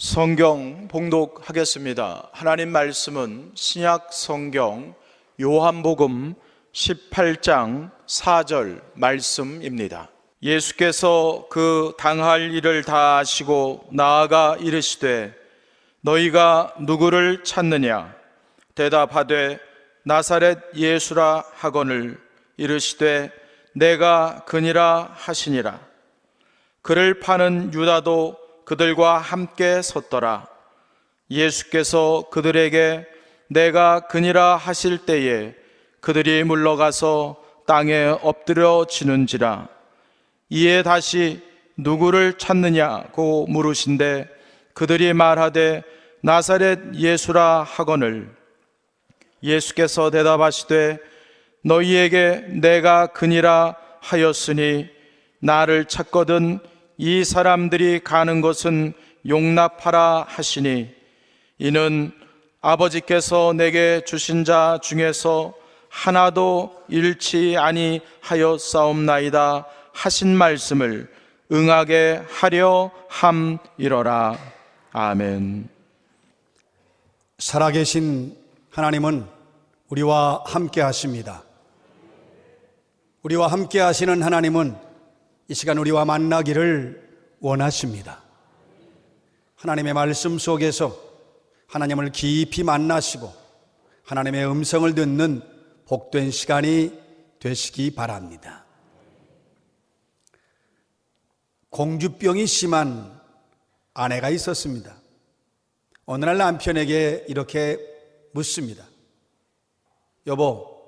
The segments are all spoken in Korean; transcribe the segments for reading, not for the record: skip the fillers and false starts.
성경 봉독하겠습니다. 하나님 말씀은 신약 성경 요한복음 18장 4절 말씀입니다. 예수께서 그 당할 일을 다 아시고 나아가 이르시되 너희가 누구를 찾느냐? 대답하되 나사렛 예수라 하거늘 이르시되 내가 그니라 하시니라. 그를 파는 유다도 그들과 함께 섰더라. 예수께서 그들에게 내가 그니라 하실 때에 그들이 물러가서 땅에 엎드려 지는지라. 이에 다시 누구를 찾느냐고 물으신대 그들이 말하되 나사렛 예수라 하거늘 예수께서 대답하시되 너희에게 내가 그니라 하였으니 나를 찾거든 이 사람들이 가는 것은 용납하라 하시니 이는 아버지께서 내게 주신 자 중에서 하나도 잃지 아니하였사옵나이다 하신 말씀을 응하게 하려 함이러라. 아멘. 살아계신 하나님은 우리와 함께 하십니다. 우리와 함께 하시는 하나님은 이 시간 우리와 만나기를 원하십니다. 하나님의 말씀 속에서 하나님을 깊이 만나시고 하나님의 음성을 듣는 복된 시간이 되시기 바랍니다. 공주병이 심한 아내가 있었습니다. 어느 날 남편에게 이렇게 묻습니다. 여보,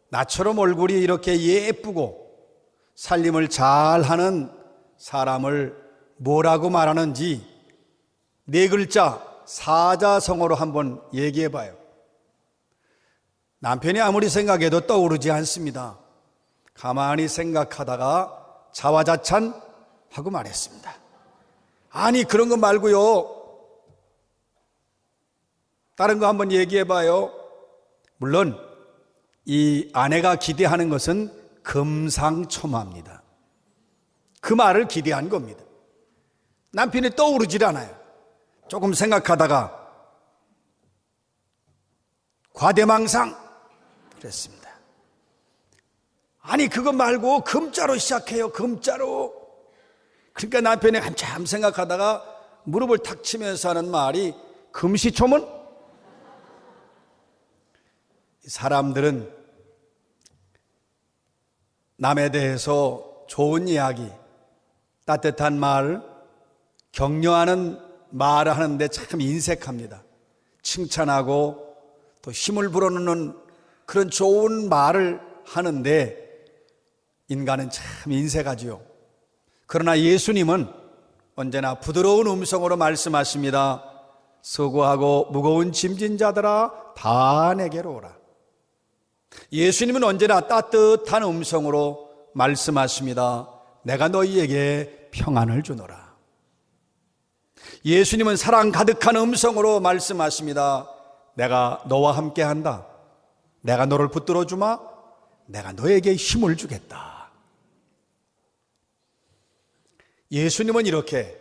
나처럼 얼굴이 이렇게 예쁘고 살림을 잘하는 사람을 뭐라고 말하는지 네 글자 사자성어로 한번 얘기해 봐요. 남편이 아무리 생각해도 떠오르지 않습니다. 가만히 생각하다가 자화자찬하고 말했습니다. 아니, 그런 거 말고요, 다른 거 한번 얘기해 봐요. 물론 이 아내가 기대하는 것은 금상첨화입니다. 그 말을 기대한 겁니다. 남편이 떠오르질 않아요. 조금 생각하다가 과대망상 그랬습니다. 아니, 그거 말고 금자로 시작해요. 금자로. 그러니까 남편이 한참 생각하다가 무릎을 탁 치면서 하는 말이 금시초문? 사람들은 남에 대해서 좋은 이야기, 따뜻한 말, 격려하는 말을 하는데 참 인색합니다. 칭찬하고 또 힘을 불어넣는 그런 좋은 말을 하는데 인간은 참 인색하지요. 그러나 예수님은 언제나 부드러운 음성으로 말씀하십니다. 수고하고 무거운 짐진 자들아 다 내게로 오라. 예수님은 언제나 따뜻한 음성으로 말씀하십니다. 내가 너희에게 평안을 주노라. 예수님은 사랑 가득한 음성으로 말씀하십니다. 내가 너와 함께 한다. 내가 너를 붙들어 주마. 내가 너에게 힘을 주겠다. 예수님은 이렇게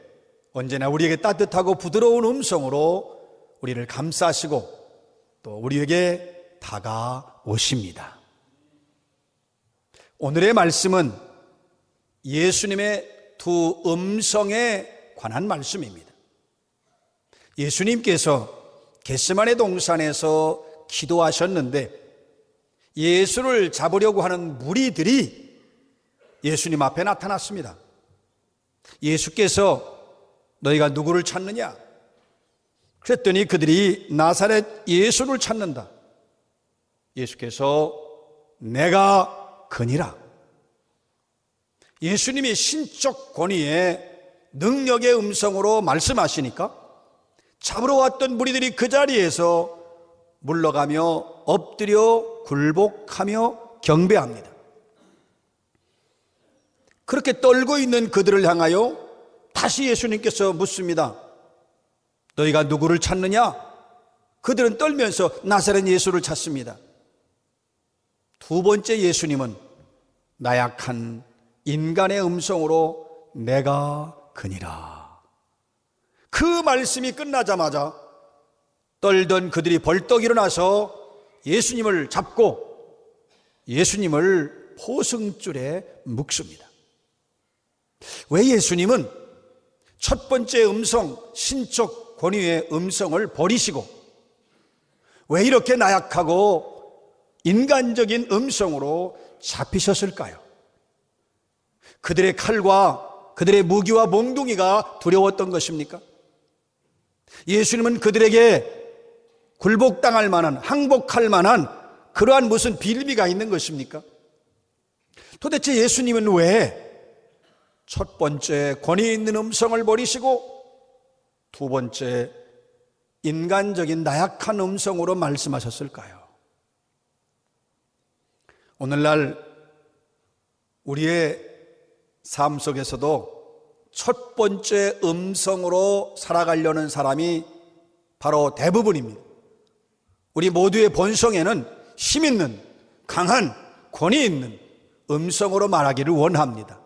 언제나 우리에게 따뜻하고 부드러운 음성으로 우리를 감싸시고 또 우리에게 다가오십니다. 오늘의 말씀은 예수님의 두 음성에 관한 말씀입니다. 예수님께서 겟세마네 동산에서 기도하셨는데 예수를 잡으려고 하는 무리들이 예수님 앞에 나타났습니다. 예수께서 너희가 누구를 찾느냐? 그랬더니 그들이 나사렛 예수를 찾는다. 예수께서 내가 그니라. 예수님이 신적 권위의 능력의 음성으로 말씀하시니까 잡으러 왔던 무리들이 그 자리에서 물러가며 엎드려 굴복하며 경배합니다. 그렇게 떨고 있는 그들을 향하여 다시 예수님께서 묻습니다. 너희가 누구를 찾느냐? 그들은 떨면서 나사렛 예수를 찾습니다. 두 번째 예수님은 나약한 인간의 음성으로 내가 그니라. 그 말씀이 끝나자마자 떨던 그들이 벌떡 일어나서 예수님을 잡고 예수님을 포승줄에 묶습니다. 왜 예수님은 첫 번째 음성, 신적 권위의 음성을 버리시고 왜 이렇게 나약하고 인간적인 음성으로 잡히셨을까요? 그들의 칼과 그들의 무기와 몽둥이가 두려웠던 것입니까? 예수님은 그들에게 굴복당할 만한, 항복할 만한 그러한 무슨 빌미가 있는 것입니까? 도대체 예수님은 왜 첫 번째 권위 있는 음성을 버리시고 두 번째 인간적인 나약한 음성으로 말씀하셨을까요? 오늘날 우리의 삶 속에서도 첫 번째 음성으로 살아가려는 사람이 바로 대부분입니다. 우리 모두의 본성에는 힘 있는, 강한, 권위 있는 음성으로 말하기를 원합니다.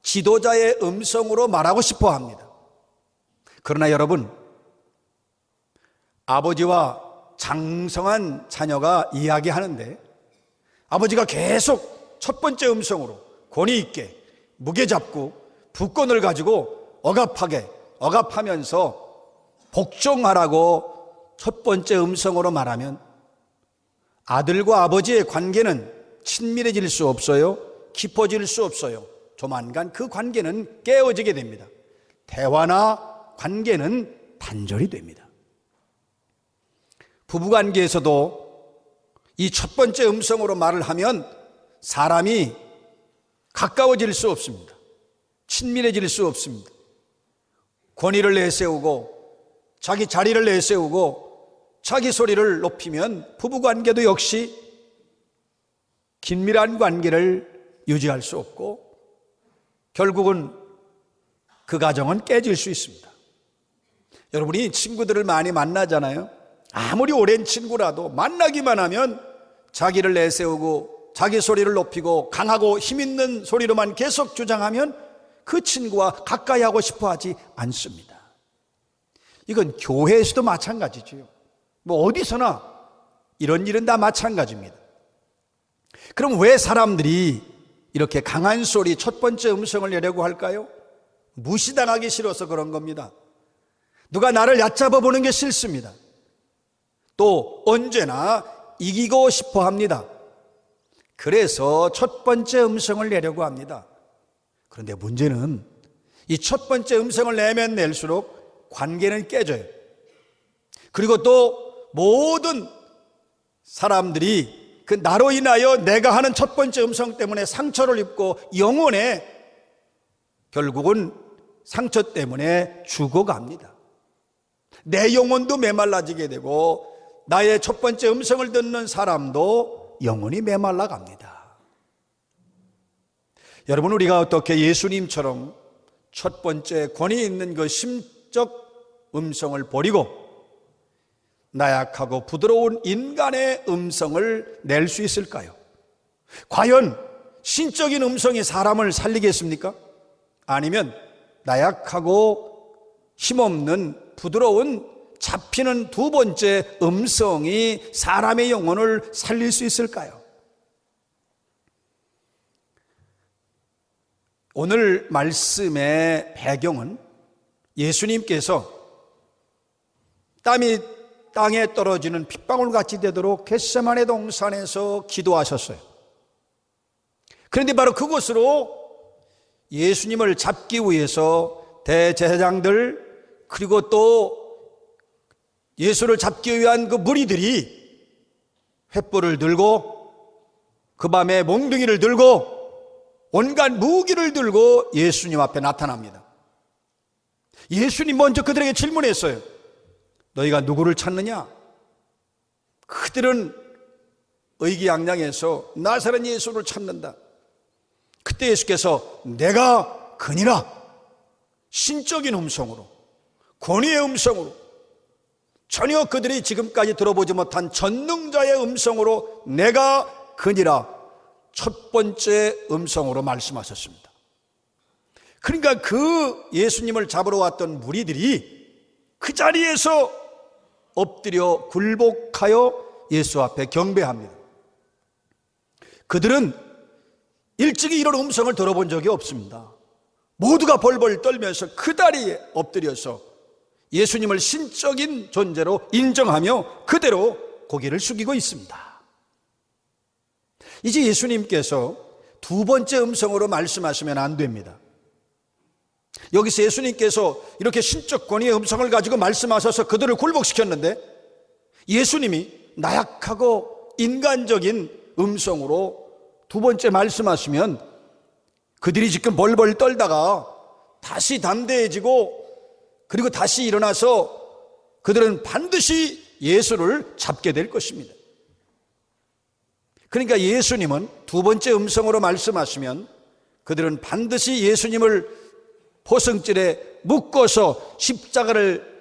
지도자의 음성으로 말하고 싶어 합니다. 그러나 여러분, 아버지와 장성한 자녀가 이야기하는데 아버지가 계속 첫 번째 음성으로 권위 있게 무게 잡고 부권을 가지고 억압하면서 복종하라고 첫 번째 음성으로 말하면 아들과 아버지의 관계는 친밀해질 수 없어요. 깊어질 수 없어요. 조만간 그 관계는 깨어지게 됩니다. 대화나 관계는 단절이 됩니다. 부부관계에서도 이 첫 번째 음성으로 말을 하면 사람이 가까워질 수 없습니다. 친밀해질 수 없습니다. 권위를 내세우고 자기 자리를 내세우고 자기 소리를 높이면 부부관계도 역시 긴밀한 관계를 유지할 수 없고 결국은 그 가정은 깨질 수 있습니다. 여러분이 친구들을 많이 만나잖아요. 아무리 오랜 친구라도 만나기만 하면 자기를 내세우고 자기 소리를 높이고 강하고 힘있는 소리로만 계속 주장하면 그 친구와 가까이 하고 싶어 하지 않습니다. 이건 교회에서도 마찬가지지요. 뭐 어디서나 이런 일은 다 마찬가지입니다. 그럼 왜 사람들이 이렇게 강한 소리, 첫 번째 음성을 내려고 할까요? 무시당하기 싫어서 그런 겁니다. 누가 나를 얕잡아 보는 게 싫습니다. 또 언제나 이기고 싶어 합니다. 그래서 첫 번째 음성을 내려고 합니다. 그런데 문제는 이 첫 번째 음성을 내면 낼수록 관계는 깨져요. 그리고 또 모든 사람들이 그 나로 인하여 내가 하는 첫 번째 음성 때문에 상처를 입고 영혼에 결국은 상처 때문에 죽어갑니다. 내 영혼도 메말라지게 되고 나의 첫 번째 음성을 듣는 사람도 영혼이 메말라 갑니다. 여러분, 우리가 어떻게 예수님처럼 첫 번째 권위 있는 그 심적 음성을 버리고 나약하고 부드러운 인간의 음성을 낼 수 있을까요? 과연 신적인 음성이 사람을 살리겠습니까? 아니면 나약하고 힘없는 부드러운 잡히는 두 번째 음성이 사람의 영혼을 살릴 수 있을까요? 오늘 말씀의 배경은 예수님께서 땀이 땅에 떨어지는 핏방울같이 되도록 겟세마네 동산에서 기도하셨어요. 그런데 바로 그곳으로 예수님을 잡기 위해서 대제사장들 그리고 또 예수를 잡기 위한 그 무리들이 횃불을 들고 그 밤에 몽둥이를 들고 온갖 무기를 들고 예수님 앞에 나타납니다. 예수님 먼저 그들에게 질문했어요. 너희가 누구를 찾느냐? 그들은 의기양양해서 나사렛 예수를 찾는다. 그때 예수께서 내가 그니라, 신적인 음성으로, 권위의 음성으로, 전혀 그들이 지금까지 들어보지 못한 전능자의 음성으로 내가 그니라, 첫 번째 음성으로 말씀하셨습니다. 그러니까 그 예수님을 잡으러 왔던 무리들이 그 자리에서 엎드려 굴복하여 예수 앞에 경배합니다. 그들은 일찍이 이런 음성을 들어본 적이 없습니다. 모두가 벌벌 떨면서 그 다리에 엎드려서 예수님을 신적인 존재로 인정하며 그대로 고개를 숙이고 있습니다. 이제 예수님께서 두 번째 음성으로 말씀하시면 안 됩니다. 여기서 예수님께서 이렇게 신적 권위의 음성을 가지고 말씀하셔서 그들을 굴복시켰는데, 예수님이 나약하고 인간적인 음성으로 두 번째 말씀하시면 그들이 지금 벌벌 떨다가 다시 담대해지고 그리고 다시 일어나서 그들은 반드시 예수를 잡게 될 것입니다. 그러니까 예수님은 두 번째 음성으로 말씀하시면 그들은 반드시 예수님을 포승줄에 묶어서 십자가를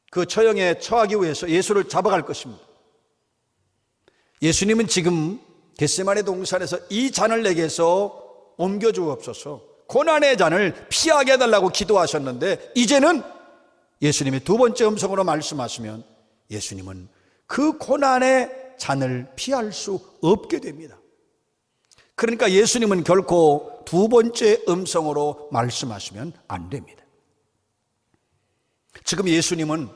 그 처형에 처하기 위해서 예수를 잡아갈 것입니다. 예수님은 지금 겟세마네 동산에서 이 잔을 내게서 옮겨주옵소서, 고난의 잔을 피하게 해달라고 기도하셨는데, 이제는 예수님이 두 번째 음성으로 말씀하시면 예수님은 그 고난의 잔을 피할 수 없게 됩니다. 그러니까 예수님은 결코 두 번째 음성으로 말씀하시면 안 됩니다. 지금 예수님은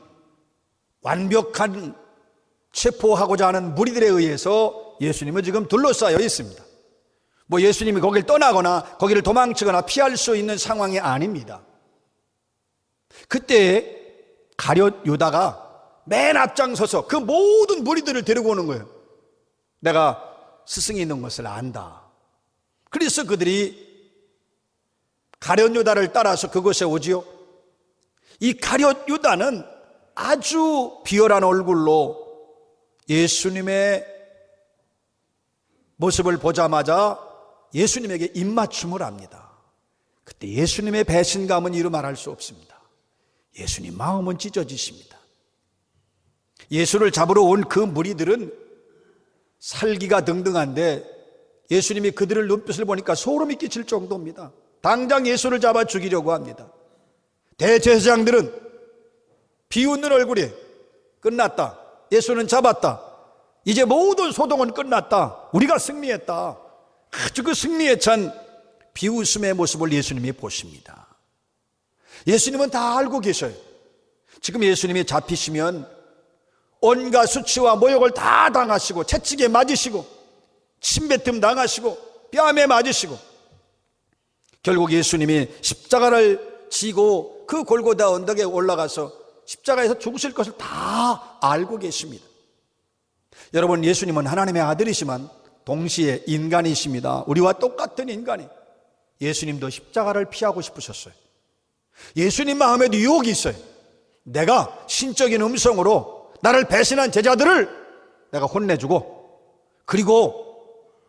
완벽한 체포하고자 하는 무리들에 의해서 예수님은 지금 둘러싸여 있습니다. 뭐 예수님이 거기를 떠나거나 거기를 도망치거나 피할 수 있는 상황이 아닙니다. 그때 가룟 유다가 맨 앞장서서 그 모든 무리들을 데리고 오는 거예요. 내가 스승이 있는 것을 안다. 그래서 그들이 가룟 유다를 따라서 그곳에 오지요. 이 가룟 유다는 아주 비열한 얼굴로 예수님의 모습을 보자마자 예수님에게 입맞춤을 합니다. 그때 예수님의 배신감은 이루 말할 수 없습니다. 예수님 마음은 찢어지십니다. 예수를 잡으러 온 그 무리들은 살기가 등등한데 예수님이 그들을 눈빛을 보니까 소름이 끼칠 정도입니다. 당장 예수를 잡아 죽이려고 합니다. 대제사장들은 비웃는 얼굴이 끝났다. 예수는 잡았다. 이제 모든 소동은 끝났다. 우리가 승리했다. 아주 그 승리에 찬 비웃음의 모습을 예수님이 보십니다. 예수님은 다 알고 계셔요. 지금 예수님이 잡히시면 온갖 수치와 모욕을 다 당하시고 채찍에 맞으시고 침뱉음 당하시고 뺨에 맞으시고 결국 예수님이 십자가를 지고 그 골고다 언덕에 올라가서 십자가에서 죽으실 것을 다 알고 계십니다. 여러분, 예수님은 하나님의 아들이시만 동시에 인간이십니다. 우리와 똑같은 인간이. 예수님도 십자가를 피하고 싶으셨어요. 예수님 마음에도 유혹이 있어요. 내가 신적인 음성으로 나를 배신한 제자들을 내가 혼내주고, 그리고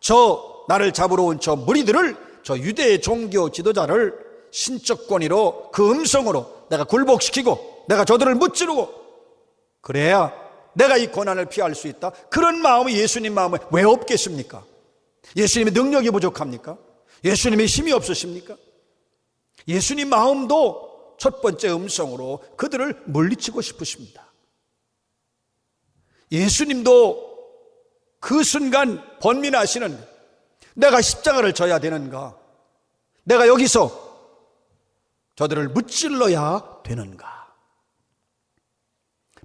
저 나를 잡으러 온 저 무리들을, 저 유대의 종교 지도자를 신적 권위로 그 음성으로 내가 굴복시키고 내가 저들을 무찌르고, 그래야 내가 이 고난을 피할 수 있다. 그런 마음이 예수님 마음에 왜 없겠습니까? 예수님의 능력이 부족합니까? 예수님의 힘이 없으십니까? 예수님 마음도 첫 번째 음성으로 그들을 물리치고 싶으십니다. 예수님도 그 순간 번민하시는, 내가 십자가를 져야 되는가? 내가 여기서 저들을 무찔러야 되는가?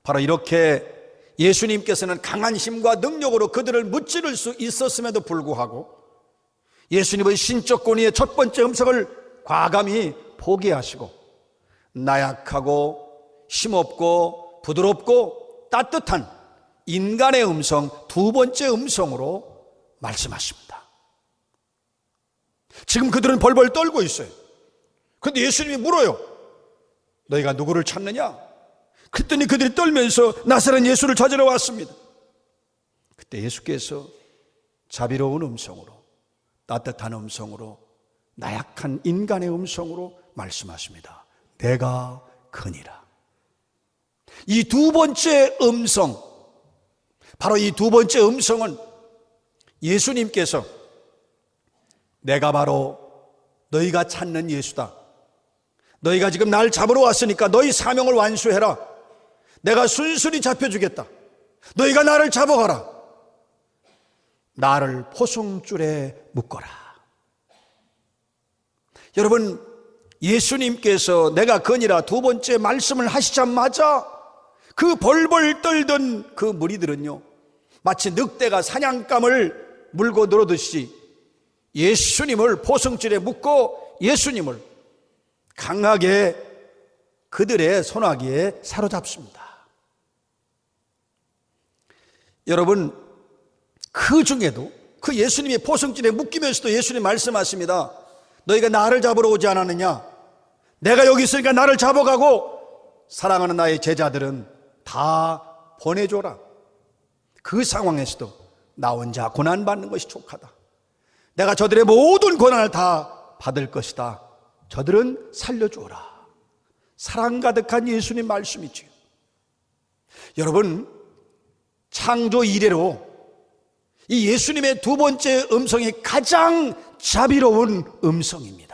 바로 이렇게 예수님께서는 강한 힘과 능력으로 그들을 무찌를 수 있었음에도 불구하고 예수님의 신적 권위의 첫 번째 음성을 과감히 포기하시고 나약하고 힘없고 부드럽고 따뜻한 인간의 음성, 두 번째 음성으로 말씀하십니다. 지금 그들은 벌벌 떨고 있어요. 그런데 예수님이 물어요. 너희가 누구를 찾느냐? 그랬더니 그들이 떨면서 나사렛 예수를 찾으러 왔습니다. 그때 예수께서 자비로운 음성으로, 따뜻한 음성으로, 나약한 인간의 음성으로 말씀하십니다. 내가 그니라. 이 두 번째 음성, 바로 이 두 번째 음성은 예수님께서 내가 바로 너희가 찾는 예수다, 너희가 지금 날 잡으러 왔으니까 너희 사명을 완수해라. 내가 순순히 잡혀주겠다. 너희가 나를 잡아가라. 나를 포승줄에 묶어라. 여러분, 예수님께서 내가 거니라 두 번째 말씀을 하시자마자 그 벌벌 떨던 그 무리들은요, 마치 늑대가 사냥감을 물고 늘어듯이 예수님을 포승줄에 묶고 예수님을 강하게 그들의 손아귀에 사로잡습니다. 여러분, 그 중에도 그 예수님의 포승줄에 묶이면서도 예수님 말씀하십니다. 너희가 나를 잡으러 오지 않았느냐? 내가 여기 있으니까 나를 잡아가고 사랑하는 나의 제자들은 다 보내줘라. 그 상황에서도 나 혼자 고난받는 것이 족하다. 내가 저들의 모든 고난을 다 받을 것이다. 저들은 살려주어라. 사랑 가득한 예수님 말씀이지요. 여러분, 창조 이래로 이 예수님의 두 번째 음성이 가장 자비로운 음성입니다.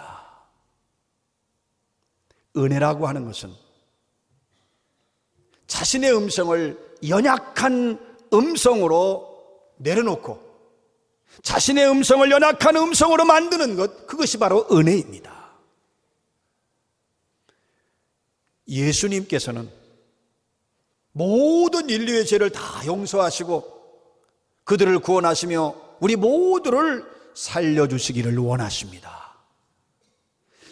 은혜라고 하는 것은 자신의 음성을 연약한 음성으로 내려놓고 자신의 음성을 연약한 음성으로 만드는 것, 그것이 바로 은혜입니다. 예수님께서는 모든 인류의 죄를 다 용서하시고 그들을 구원하시며 우리 모두를 살려주시기를 원하십니다.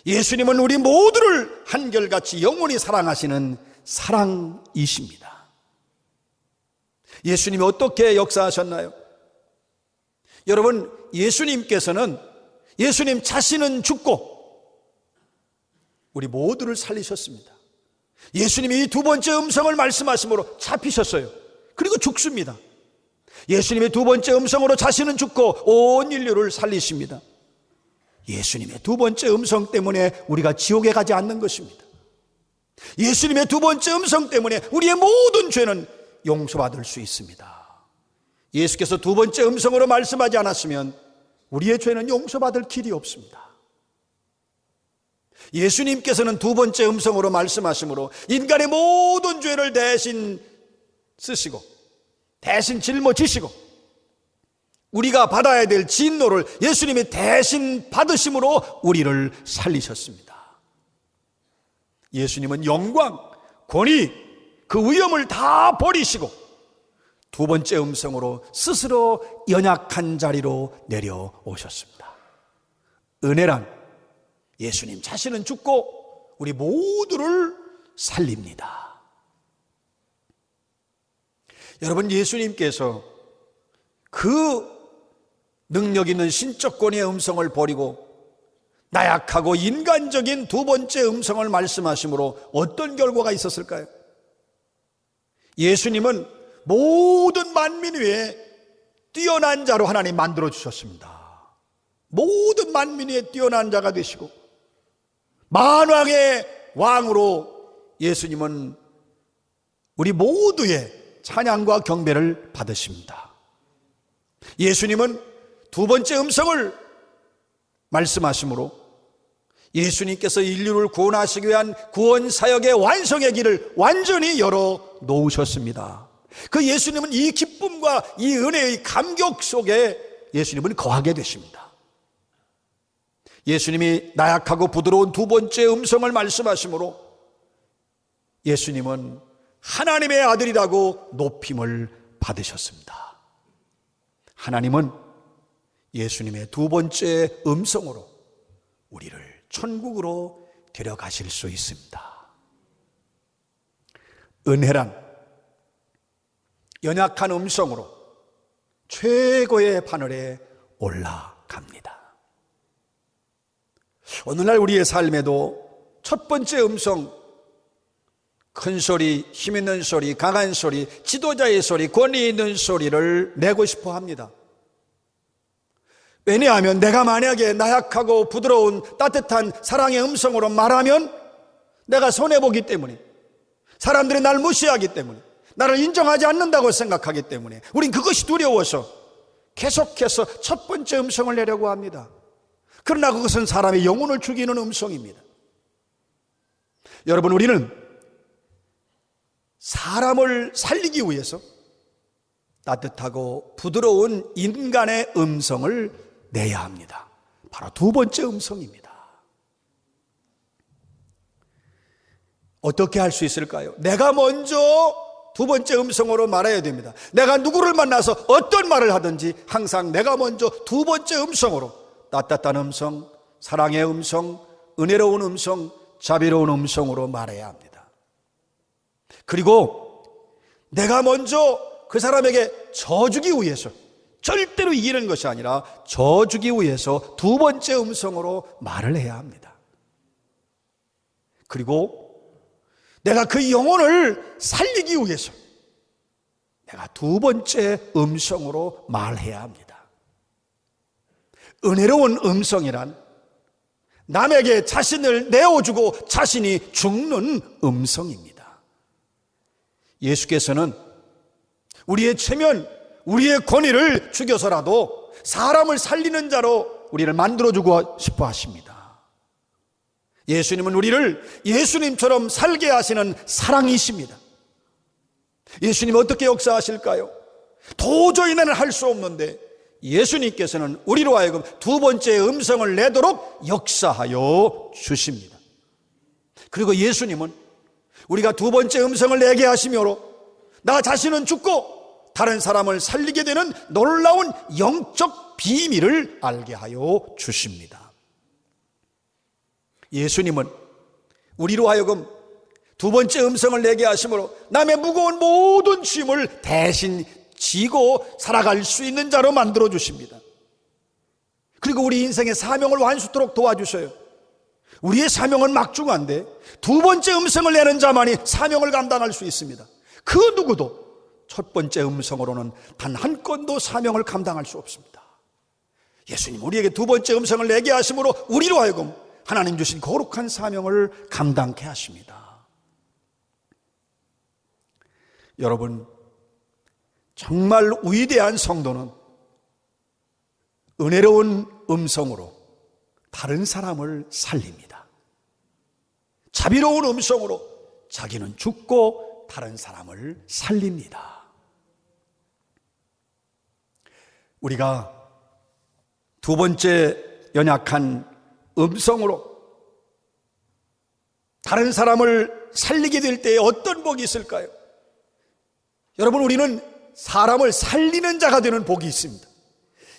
예수님은 우리 모두를 한결같이 영원히 사랑하시는 사랑이십니다. 예수님이 어떻게 역사하셨나요? 여러분, 예수님께서는 예수님 자신은 죽고 우리 모두를 살리셨습니다. 예수님이 이 두 번째 음성을 말씀하심으로 잡히셨어요. 그리고 죽습니다. 예수님의 두 번째 음성으로 자신은 죽고 온 인류를 살리십니다. 예수님의 두 번째 음성 때문에 우리가 지옥에 가지 않는 것입니다. 예수님의 두 번째 음성 때문에 우리의 모든 죄는 용서받을 수 있습니다. 예수께서 두 번째 음성으로 말씀하지 않았으면 우리의 죄는 용서받을 길이 없습니다. 예수님께서는 두 번째 음성으로 말씀하심으로 인간의 모든 죄를 대신 쓰시고 대신 짊어지시고 우리가 받아야 될 진노를 예수님이 대신 받으심으로 우리를 살리셨습니다. 예수님은 영광, 권위, 그 위엄을 다 버리시고 두 번째 음성으로 스스로 연약한 자리로 내려오셨습니다. 은혜란 예수님 자신은 죽고 우리 모두를 살립니다. 여러분, 예수님께서 그 능력 있는 신적 권위의 음성을 버리고 나약하고 인간적인 두 번째 음성을 말씀하심으로 어떤 결과가 있었을까요? 예수님은 모든 만민 위에 뛰어난 자로 하나님 만들어 주셨습니다. 모든 만민 위에 뛰어난 자가 되시고 만왕의 왕으로 예수님은 우리 모두의 찬양과 경배를 받으십니다. 예수님은 두 번째 음성을 말씀하심으로 예수님께서 인류를 구원하시기 위한 구원 사역의 완성의 길을 완전히 열어 놓으셨습니다. 그 예수님은 이 기쁨과 이 은혜의 감격 속에 예수님은 거하게 되십니다. 예수님이 나약하고 부드러운 두 번째 음성을 말씀하심으로 예수님은 하나님의 아들이라고 높임을 받으셨습니다. 하나님은 예수님의 두 번째 음성으로 우리를 천국으로 데려가실 수 있습니다. 은혜란 연약한 음성으로 최고의 하늘에 올라갑니다. 오늘날 우리의 삶에도 첫 번째 음성, 큰 소리, 힘 있는 소리, 강한 소리, 지도자의 소리, 권위 있는 소리를 내고 싶어 합니다. 왜냐하면 내가 만약에 나약하고 부드러운 따뜻한 사랑의 음성으로 말하면 내가 손해보기 때문에, 사람들이 날 무시하기 때문에, 나를 인정하지 않는다고 생각하기 때문에 우린 그것이 두려워서 계속해서 첫 번째 음성을 내려고 합니다. 그러나 그것은 사람의 영혼을 죽이는 음성입니다. 여러분, 우리는 사람을 살리기 위해서 따뜻하고 부드러운 인간의 음성을 내야 합니다. 바로 두 번째 음성입니다. 어떻게 할 수 있을까요? 내가 먼저 두 번째 음성으로 말해야 됩니다. 내가 누구를 만나서 어떤 말을 하든지 항상 내가 먼저 두 번째 음성으로, 따뜻한 음성, 사랑의 음성, 은혜로운 음성, 자비로운 음성으로 말해야 합니다. 그리고 내가 먼저 그 사람에게 져주기 위해서, 절대로 이기는 것이 아니라 져주기 위해서 두 번째 음성으로 말을 해야 합니다. 그리고 내가 그 영혼을 살리기 위해서 내가 두 번째 음성으로 말해야 합니다. 은혜로운 음성이란 남에게 자신을 내어주고 자신이 죽는 음성입니다. 예수께서는 우리의 체면, 우리의 권위를 죽여서라도 사람을 살리는 자로 우리를 만들어주고 싶어 하십니다. 예수님은 우리를 예수님처럼 살게 하시는 사랑이십니다. 예수님 어떻게 역사하실까요? 도저히 나는 할 수 없는데 예수님께서는 우리로 하여금 두 번째 음성을 내도록 역사하여 주십니다. 그리고 예수님은 우리가 두 번째 음성을 내게 하시므로 나 자신은 죽고 다른 사람을 살리게 되는 놀라운 영적 비밀을 알게 하여 주십니다. 예수님은 우리로 하여금 두 번째 음성을 내게 하심으로 남의 무거운 모든 짐을 대신 지고 살아갈 수 있는 자로 만들어 주십니다. 그리고 우리 인생의 사명을 완수토록 도와주셔요. 우리의 사명은 막중한데 두 번째 음성을 내는 자만이 사명을 감당할 수 있습니다. 그 누구도 첫 번째 음성으로는 단 한 건도 사명을 감당할 수 없습니다. 예수님 우리에게 두 번째 음성을 내게 하심으로 우리로 하여금 하나님 주신 거룩한 사명을 감당케 하십니다. 여러분, 정말 위대한 성도는 은혜로운 음성으로 다른 사람을 살립니다. 자비로운 음성으로 자기는 죽고 다른 사람을 살립니다. 우리가 두 번째 연약한 음성으로 다른 사람을 살리게 될 때에 어떤 복이 있을까요? 여러분, 우리는 사람을 살리는 자가 되는 복이 있습니다.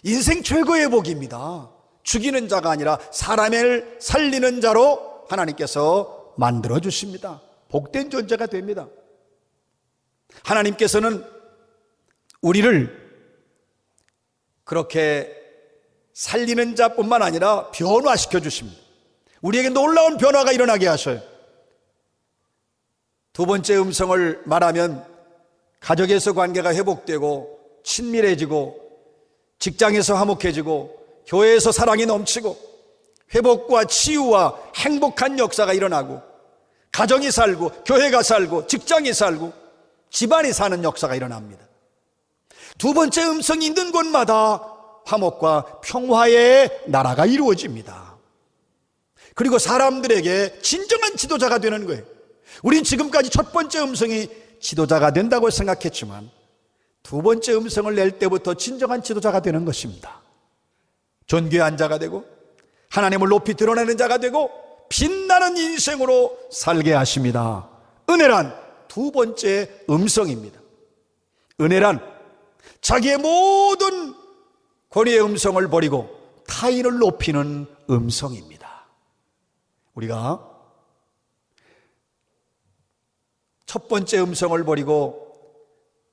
인생 최고의 복입니다. 죽이는 자가 아니라 사람을 살리는 자로 하나님께서 만들어 주십니다. 복된 존재가 됩니다. 하나님께서는 우리를 그렇게 살리는 자뿐만 아니라 변화시켜 주십니다. 우리에게 놀라운 변화가 일어나게 하셔요. 두 번째 음성을 말하면 가족에서 관계가 회복되고 친밀해지고 직장에서 화목해지고 교회에서 사랑이 넘치고 회복과 치유와 행복한 역사가 일어나고 가정이 살고 교회가 살고 직장이 살고 집안이 사는 역사가 일어납니다. 두 번째 음성이 있는 곳마다 화목과 평화의 나라가 이루어집니다. 그리고 사람들에게 진정한 지도자가 되는 거예요. 우린 지금까지 첫 번째 음성이 지도자가 된다고 생각했지만 두 번째 음성을 낼 때부터 진정한 지도자가 되는 것입니다. 존귀한 자가 되고 하나님을 높이 드러내는 자가 되고 빛나는 인생으로 살게 하십니다. 은혜란 두 번째 음성입니다. 은혜란 자기의 모든 권위의 음성을 버리고 타인을 높이는 음성입니다. 우리가 첫 번째 음성을 버리고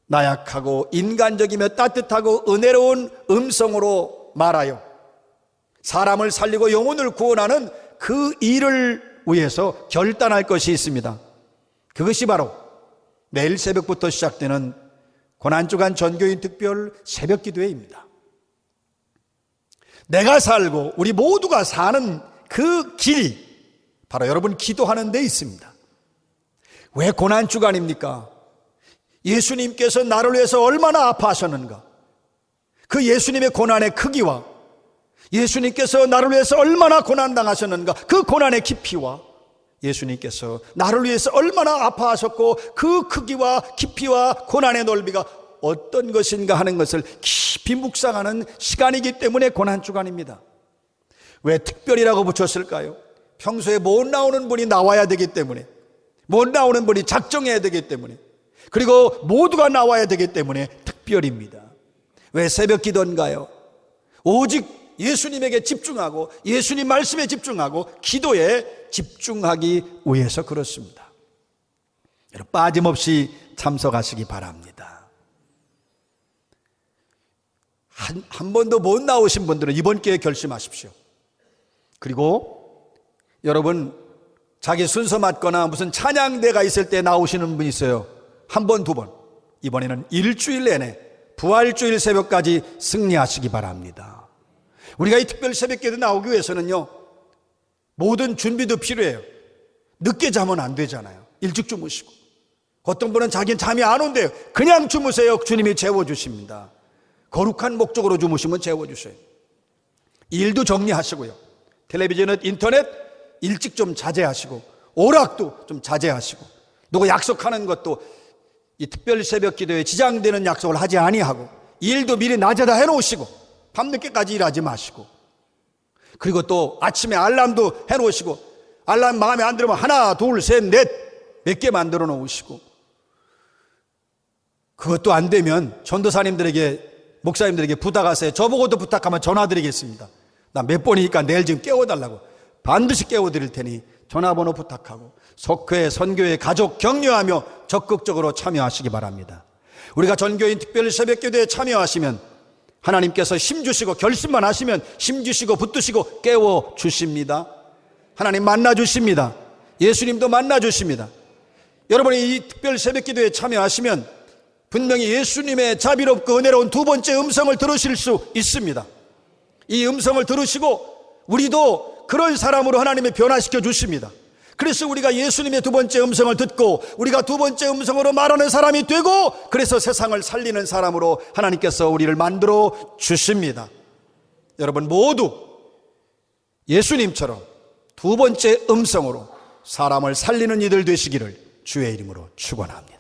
나약하고 인간적이며 따뜻하고 은혜로운 음성으로 말하여 사람을 살리고 영혼을 구원하는 그 일을 위해서 결단할 것이 있습니다. 그것이 바로 내일 새벽부터 시작되는 고난주간 전교인 특별 새벽 기도회입니다. 내가 살고 우리 모두가 사는 그 길이 바로 여러분 기도하는 데 있습니다. 왜 고난주간입니까? 예수님께서 나를 위해서 얼마나 아파하셨는가? 그 예수님의 고난의 크기와 예수님께서 나를 위해서 얼마나 고난당하셨는가? 그 고난의 깊이와 예수님께서 나를 위해서 얼마나 아파하셨고 그 크기와 깊이와 고난의 넓이가 어떤 것인가 하는 것을 깊이 묵상하는 시간이기 때문에 고난주간입니다. 왜 특별이라고 붙였을까요? 평소에 못 나오는 분이 나와야 되기 때문에, 못 나오는 분이 작정해야 되기 때문에, 그리고 모두가 나와야 되기 때문에 특별입니다. 왜 새벽 기도인가요? 오직 예수님에게 집중하고 예수님 말씀에 집중하고 기도에 집중하기 위해서 그렇습니다. 여러분, 빠짐없이 참석하시기 바랍니다. 한 번도 못 나오신 분들은 이번 기회에 결심하십시오. 그리고 여러분, 자기 순서 맞거나 무슨 찬양대가 있을 때 나오시는 분 있어요. 한 번, 두 번. 이번에는 일주일 내내 부활주일 새벽까지 승리하시기 바랍니다. 우리가 이 특별 새벽기도 나오기 위해서는요, 모든 준비도 필요해요. 늦게 자면 안 되잖아요. 일찍 주무시고. 어떤 분은 자기는 잠이 안 온대요. 그냥 주무세요. 주님이 재워주십니다. 거룩한 목적으로 주무시면 재워주세요. 일도 정리하시고요. 텔레비전은 인터넷 일찍 좀 자제하시고, 오락도 좀 자제하시고, 누구 약속하는 것도 이 특별 새벽 기도에 지장되는 약속을 하지 아니하고, 일도 미리 낮에다 해놓으시고, 밤늦게까지 일하지 마시고, 그리고 또 아침에 알람도 해놓으시고, 알람 마음에 안 들으면 하나, 둘, 셋, 넷 몇 개 만들어 놓으시고, 그것도 안 되면 전도사님들에게, 목사님들에게 부탁하세요. 저보고도 부탁하면 전화드리겠습니다. 나 몇 번이니까 내일 좀 깨워달라고. 반드시 깨워드릴 테니 전화번호 부탁하고, 석회, 선교회, 가족 격려하며 적극적으로 참여하시기 바랍니다. 우리가 전교인 특별 새벽기도에 참여하시면 하나님께서 힘주시고, 결심만 하시면 힘주시고 붙드시고 깨워주십니다. 하나님 만나주십니다. 예수님도 만나주십니다. 여러분이 이 특별 새벽기도에 참여하시면 분명히 예수님의 자비롭고 은혜로운 두 번째 음성을 들으실 수 있습니다. 이 음성을 들으시고 우리도 그런 사람으로 하나님이 변화시켜 주십니다. 그래서 우리가 예수님의 두 번째 음성을 듣고 우리가 두 번째 음성으로 말하는 사람이 되고, 그래서 세상을 살리는 사람으로 하나님께서 우리를 만들어 주십니다. 여러분 모두 예수님처럼 두 번째 음성으로 사람을 살리는 이들 되시기를 주의 이름으로 축원합니다.